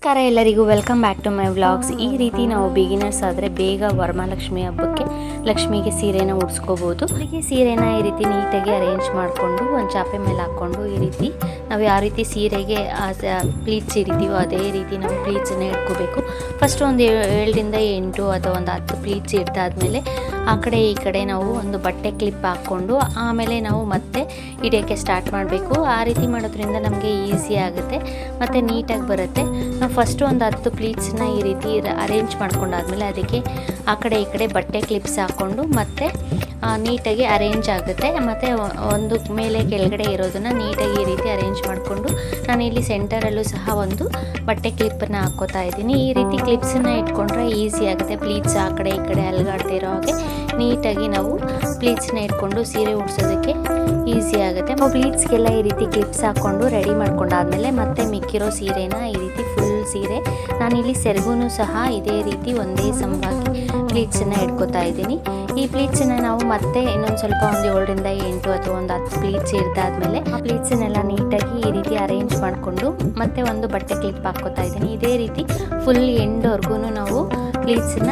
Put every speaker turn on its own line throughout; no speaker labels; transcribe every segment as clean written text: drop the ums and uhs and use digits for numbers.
ನಮಸ್ಕಾರ ಎಲ್ಲರಿಗೂ, welcome back to my vlogs. ಈ ರೀತಿ ನಾವು ಬಿಗಿನರ್ಸ್ ಆದರೆ ಬೇಗ ವರಮಹಾಲಕ್ಷ್ಮಿ ಹಬ್ಬಕ್ಕೆ ಲಕ್ಷ್ಮಿಗೆ ಸೀರೆನ ಉಡಿಸ್ಕೋಬೋದು. ಹೀಗೆ ಸೀರೆನ ಈ ರೀತಿ ನೀಟಾಗಿ ಅರೇಂಜ್ ಮಾಡಿಕೊಂಡು ಒಂದು ಚಾಪೆ ಮೇಲೆ ಹಾಕ್ಕೊಂಡು ಈ ರೀತಿ ನಾವು ಯಾವ ರೀತಿ ಸೀರೆಗೆ ಪ್ಲೀಟ್ಸ್ ಹಿಡಿತೀವೋ ಅದೇ ರೀತಿ ನಾವು ಪ್ಲೀಟ್ಸನ್ನ ಇಟ್ಕೋಬೇಕು. ಫಸ್ಟ್ ಒಂದು 7ರಿಂದ 8 ಅಥವಾ ಒಂದು 10 ಪ್ಲೀಟ್ಸ್ ಇಟ್ಟಾದ್ಮೇಲೆ ಆ ಕಡೆ ಈ ಕಡೆ ನಾವು ಒಂದು ಬಟ್ಟೆ ಕ್ಲಿಪ್ ಹಾಕ್ಕೊಂಡು ಆಮೇಲೆ ನಾವು ಮತ್ತೆ ಹಿಡಿಯೋಕ್ಕೆ ಸ್ಟಾರ್ಟ್ ಮಾಡಬೇಕು. ಆ ರೀತಿ ಮಾಡೋದ್ರಿಂದ ನಮಗೆ ಈಸಿ ಆಗುತ್ತೆ ಮತ್ತು ನೀಟಾಗಿ ಬರುತ್ತೆ. ನಾವು ಫಸ್ಟು ಒಂದು 10 ಪ್ಲೀಟ್ಸನ್ನ ಈ ರೀತಿ ಅರೇಂಜ್ ಮಾಡ್ಕೊಂಡಾದ್ಮೇಲೆ ಅದಕ್ಕೆ ಆ ಕಡೆ ಈ ಕಡೆ ಬಟ್ಟೆ ಕ್ಲಿಪ್ಸ್ ಹಾಕ್ಕೊಂಡು ಮತ್ತೆ ನೀಟಾಗಿ ಅರೇಂಜ್ ಆಗುತ್ತೆ. ಮತ್ತು ಒಂದು ಮೇಲೆ ಕೆಳಗಡೆ ಇರೋದನ್ನು ನೀಟಾಗಿ ಈ ರೀತಿ ಅರೇಂಜ್ ಮಾಡಿಕೊಂಡು ನಾನಿಲ್ಲಿ ಸೆಂಟರಲ್ಲೂ ಸಹ ಒಂದು ಬಟ್ಟೆ ಕ್ಲಿಪ್ಪನ್ನು ಹಾಕ್ಕೋತಾ ಇದ್ದೀನಿ. ಈ ರೀತಿ ಕ್ಲಿಪ್ಸನ್ನು ಇಟ್ಕೊಂಡ್ರೆ ಈಸಿ ಆಗುತ್ತೆ. ಪ್ಲೀಟ್ಸ್ ಆ ಕಡೆ ಈ ಕಡೆ ಅಲ್ಗಾಡ್ದೇ ಇರೋ ಹಾಗೆ ನೀಟಾಗಿ ನಾವು ಪ್ಲೀಟ್ಸ್ನ ಇಟ್ಕೊಂಡು ಸೀರೆ ಉಡ್ಸೋದಕ್ಕೆ ಈಸಿ ಆಗುತ್ತೆ. ಪ್ಲೀಟ್ಸ್ಗೆಲ್ಲ ಈ ರೀತಿ ಕ್ಲಿಪ್ಸ್ ಹಾಕ್ಕೊಂಡು ರೆಡಿ ಮಾಡ್ಕೊಂಡಾದ್ಮೇಲೆ ಮತ್ತೆ ಮಿಕ್ಕಿರೋ ಸೀರೆನ ಈ ರೀತಿ ಫುಲ್ ಸೀರೆ ನಾನಿಲ್ಲಿ ಸೆರಗೂ ಸಹ ಇದೇ ರೀತಿ ಒಂದೇ ಸಮವಾಗಿ ಪ್ಲೀಟ್ಸನ್ನು ಇಟ್ಕೋತಾ ಇದ್ದೀನಿ. ಈ ಪ್ಲೀಟ್ಸನ್ನು ನಾವು ಮತ್ತೆ ಇನ್ನೊಂದು ಸ್ವಲ್ಪ ಒಂದು 7ರಿಂದ 8 ಅಥವಾ ಒಂದು 10 ಪ್ಲೀಟ್ಸ್ ಇಡ್ದಾದ್ಮೇಲೆ ಆ ಪ್ಲೀಟ್ಸನ್ನೆಲ್ಲ ನೀಟಾಗಿ ಈ ರೀತಿ ಅರೇಂಜ್ ಮಾಡಿಕೊಂಡು ಮತ್ತೆ ಒಂದು ಬಟ್ಟೆ ಕ್ಲಿಪ್ ಹಾಕ್ಕೋತಾ ಇದ್ದೀನಿ. ಇದೇ ರೀತಿ ಫುಲ್ ಎಂಡ್ವರೆಗೂ ನಾವು ಪ್ಲೀಟ್ಸನ್ನ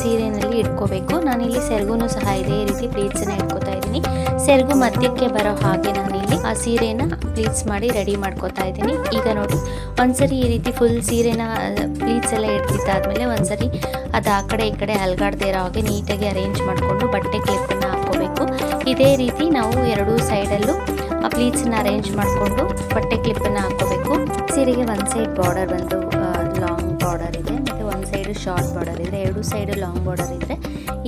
ಸೀರೆಯಲ್ಲಿ ಇಟ್ಕೋಬೇಕು. ನಾನಿಲ್ಲಿ ಸೆರಗೂ ಸಹ ಇದೇ ರೀತಿ ಪ್ಲೀಟ್ಸನ್ನ ಇಟ್ಕೋತಾ ಇದ್ದೀನಿ. ಸೆರಗು ಮಧ್ಯಕ್ಕೆ ಬರೋ ಹಾಗೆ ನಾನಿಲ್ಲಿ ಆ ಸೀರೆನ ಪ್ಲೀಟ್ಸ್ ಮಾಡಿ ರೆಡಿ ಮಾಡ್ಕೋತಾ ಇದ್ದೀನಿ. ಈಗ ನೋಡಿ, ಒಂದ್ಸರಿ ಈ ರೀತಿ ಫುಲ್ ಸೀರೆನ ಪ್ಲೀಟ್ಸ್ ಎಲ್ಲ ಇಡ್ತಿದ್ದಾದ್ಮೇಲೆ ಒಂದ್ಸರಿ ಅದು ಆ ಕಡೆ ಈ ಕಡೆ ಅಲ್ಗಾಡ್ದೇ ಇರೋ ಹಾಗೆ ನೀಟಾಗಿ ಅರೇಂಜ್ ಮಾಡಿಕೊಂಡು ಬಟ್ಟೆ ಕ್ಲಿಪ್ಪನ್ನು ಹಾಕ್ಕೋಬೇಕು. ಇದೇ ರೀತಿ ನಾವು ಎರಡೂ ಸೈಡಲ್ಲೂ ಆ ಪ್ಲೀಟ್ಸನ್ನ ಅರೇಂಜ್ ಮಾಡಿಕೊಂಡು ಬಟ್ಟೆ ಕ್ಲಿಪ್ಪನ್ನು ಹಾಕ್ಕೋಬೇಕು. ಸೀರೆಗೆ ಒಂದು ಸೈಡ್ ಬಾರ್ಡರ್ ಬಂದು ಲಾಂಗ್ ಬಾರ್ಡರ್ ಇದೆ ಮತ್ತು ಒಂದು ಸೈಡು ಶಾರ್ಟ್ ಬಾರ್ಡರ್ ಇದೆ. ಎರಡೂ ಸೈಡು ಲಾಂಗ್ ಬಾರ್ಡರ್ ಇದ್ದರೆ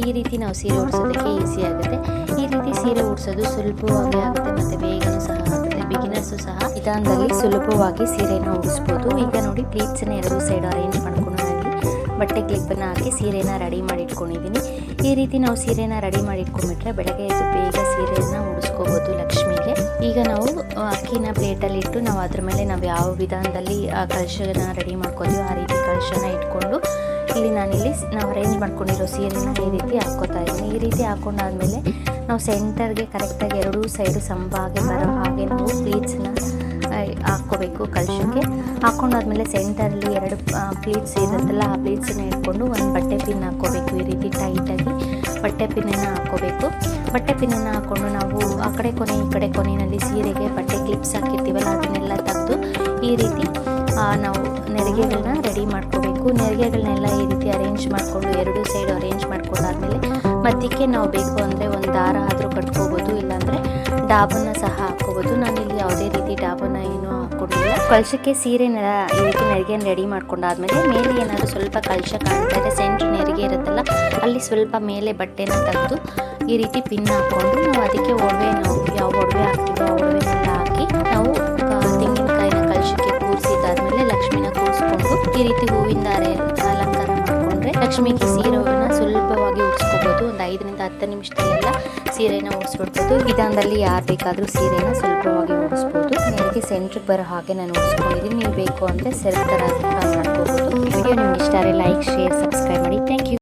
ಈ ರೀತಿ ನಾವು ಸೀರೆ ಉಡ್ಸೋದಕ್ಕೆ ಈಸಿ ಆಗುತ್ತೆ. ಈ ರೀತಿ ಸೀರೆ ಉಡ್ಸೋದು ಸುಲಭವಾಗಿ ಆಗುತ್ತೆ ಮತ್ತು ಬೇಗನೂ ಸಹ ಆಗುತ್ತೆ. ಬಿಗಿನರ್ಸು ಸಹ ವಿಧಾನದಲ್ಲಿ ಸುಲಭವಾಗಿ ಸೀರೆನ ಉಡಿಸ್ಬೋದು. ಈಗ ನೋಡಿ, ಪ್ಲೀಟ್ಸನ್ನ ಎರಡೂ ಸೈಡ್ ಅರೇಂಜ್ ಮಾಡ್ಕೊಂಡು ನಾನು ಬಟ್ಟೆ ಕ್ಲಿಪ್ಪನ್ನು ಹಾಕಿ ಸೀರೆನ ರೆಡಿ ಮಾಡಿ ಇಟ್ಕೊಂಡಿದ್ದೀನಿ. ಈ ರೀತಿ ನಾವು ಸೀರೆನ ರೆಡಿ ಮಾಡಿ ಇಟ್ಕೊಂಡ್ಬಿಟ್ರೆ ಬೆಳಗ್ಗೆ ಎದ್ದು ಬೇಗ ಸೀರೆಯನ್ನು ಉಡಿಸ್ಕೋಬೋದು ಲಕ್ಷ್ಮಿಗೆ. ಈಗ ನಾವು ಅಕ್ಕಿನ ಪ್ಲೇಟಲ್ಲಿ ಇಟ್ಟು ನಾವು ಅದ್ರ ಮೇಲೆ ನಾವು ಯಾವ ವಿಧಾನದಲ್ಲಿ ಆ ಕಳಶನ ರೆಡಿ ಮಾಡ್ಕೋತೀವೋ ಆ ರೀತಿ ಕಳಶನ ಇಟ್ಕೊಂಡು ಇಲ್ಲಿ ನಾವು ಅರೇಂಜ್ ಮಾಡ್ಕೊಂಡಿರೋ ಸೀರೆನ ಈ ರೀತಿ ಹಾಕ್ಕೋತಾ ಇದ್ದೀನಿ. ಈ ರೀತಿ ಹಾಕ್ಕೊಂಡಾದ್ಮೇಲೆ ನಾವು ಸೆಂಟರ್ಗೆ ಕರೆಕ್ಟಾಗಿ ಎರಡೂ ಸೈಡು ಸಂಭಾಗೆ ಬರೋ ಹಾಗೆ ನಾವು ಪ್ಲೀಟ್ಸನ್ನ ಹಾಕ್ಕೋಬೇಕು. ಕಳಶಕ್ಕೆ ಹಾಕ್ಕೊಂಡಾದ್ಮೇಲೆ ಸೆಂಟರಲ್ಲಿ 2 ಪ್ಲೀಟ್ಸ್ ಇರುತ್ತಲ್ಲ ಆ ಪ್ಲೀಟ್ಸನ್ನ ಇಟ್ಕೊಂಡು ಒಂದು ಬಟ್ಟೆ ಪಿನ್ ಹಾಕ್ಕೋಬೇಕು. ಈ ರೀತಿ ಟೈಟಾಗಿ ಬಟ್ಟೆ ಪಿನ್ನನ್ನು ಹಾಕ್ಕೋಬೇಕು. ಬಟ್ಟೆ ಪಿನ್ನನ್ನು ಹಾಕ್ಕೊಂಡು ನಾವು ಆ ಕಡೆ ಕೊನೆ ಈ ಕಡೆ ಕೊನೆಯಲ್ಲಿ ಸೀರೆಗೆ ಬಟ್ಟೆ ಕ್ಲಿಪ್ಸ್ ಹಾಕಿರ್ತೀವಲ್ಲ ಅದನ್ನೆಲ್ಲ ತೆಗೆದು ಈ ರೀತಿ ನಾವು ನೆರಿಗೆಗಳನ್ನ ರೆಡಿ ಮಾಡ್ಕೋಬೇಕು. ನೆರಿಗೆಗಳನ್ನೆಲ್ಲ ಈ ರೀತಿ ಅರೇಂಜ್ ಮಾಡಿಕೊಂಡು ಎರಡೂ ಸೈಡ್ ಅರೇಂಜ್ ಮಾಡ್ಕೊಂಡಾದ್ಮೇಲೆ ಮಧ್ಯಕ್ಕೆ ನಾವು ಬೇಕು ಅಂದರೆ ಒಂದು ದಾರ ಆದರೂ ಕಟ್ಕೋಬೋದು, ಇಲ್ಲಾಂದರೆ ಡಾಬನ್ನ ಸಹ ಹಾಕ್ಕೋಬೋದು. ನಾನಿಲ್ಲಿ ಯಾವುದೇ ರೀತಿ ಡಾಬನ್ನ ಏನೂ ಹಾಕ್ಕೊಂಡಿಲ್ಲ. ಕಳಶಕ್ಕೆ ಸೀರೆನ ಈ ರೀತಿ ನೆರಿಗೆನ ರೆಡಿ ಮಾಡ್ಕೊಂಡಾದ್ಮೇಲೆ ಮೇಲೆ ಏನಾದರೂ ಸ್ವಲ್ಪ ಕಳಶ ಕಾಣ್ತಾ ಇದೆ, ಸೆಂಟ್ರ್ ನೆರಿಗೆ ಇರುತ್ತಲ್ಲ ಅಲ್ಲಿ ಸ್ವಲ್ಪ ಮೇಲೆ ಬಟ್ಟೆನ ತೆಗೆದು ಈ ರೀತಿ ಪಿನ್ ಹಾಕ್ಕೊಂಡು ನಾವು ಅದಕ್ಕೆ ನಾವು ಯಾವ ಒಡವೆ ಹಾಕ್ತೀವೋ ಆ ಒಡವೆನೆಲ್ಲ ಹಾಕಿ ನಾವು ತೆಂಗಿನಕಾಯಿನ ಕಳಶಕ್ಕೆ ಕೂರಿಸಿದಾದ್ಮೇಲೆ ಲಕ್ಷ್ಮಿನ ಕೂರಿಸ್ಕೊಂಡು ಈ ರೀತಿ ಹೂವಿಂದ ಅಲಂಕಾರ ಮಾಡಿಕೊಂಡ್ರೆ ಲಕ್ಷ್ಮಿಗೆ ಸೀರೆನ ಸುಲಭವಾಗಿ ಉಡಿಸ್ಕೋಬೋದು. ಒಂದು 5ರಿಂದ 10 ನಿಮಿಷದಲ್ಲೆಲ್ಲ ಸೀರೆನ ಉಡಿಸ್ಬಿಡ್ಬೋದು. ವಿಧಾನದಲ್ಲಿ ಯಾರು ಬೇಕಾದರೂ ಸೀರೆನ ಸುಲಭವಾಗಿ ಉಡಿಸ್ಬೋದು. ನನಗೆ ಸೆಂಟ್ರಿಗೆ ಬರೋ ಹಾಗೆ ನಾನು ಉಡಿಸ್ಕೊಂಡಿದ್ದೀನಿ. ನೀವು ಬೇಕು ಅಂದರೆ ಸೆಲ್ಫ್ ಥರ ಮಾಡ್ಕೋಬೋದು. ವಿಡಿಯೋ ನಿಮ್ಗೆ ಇಷ್ಟ ಆದರೆ ಲೈಕ್, ಶೇರ್, ಸಬ್ಸ್ಕ್ರೈಬ್ ಮಾಡಿ. Thank you.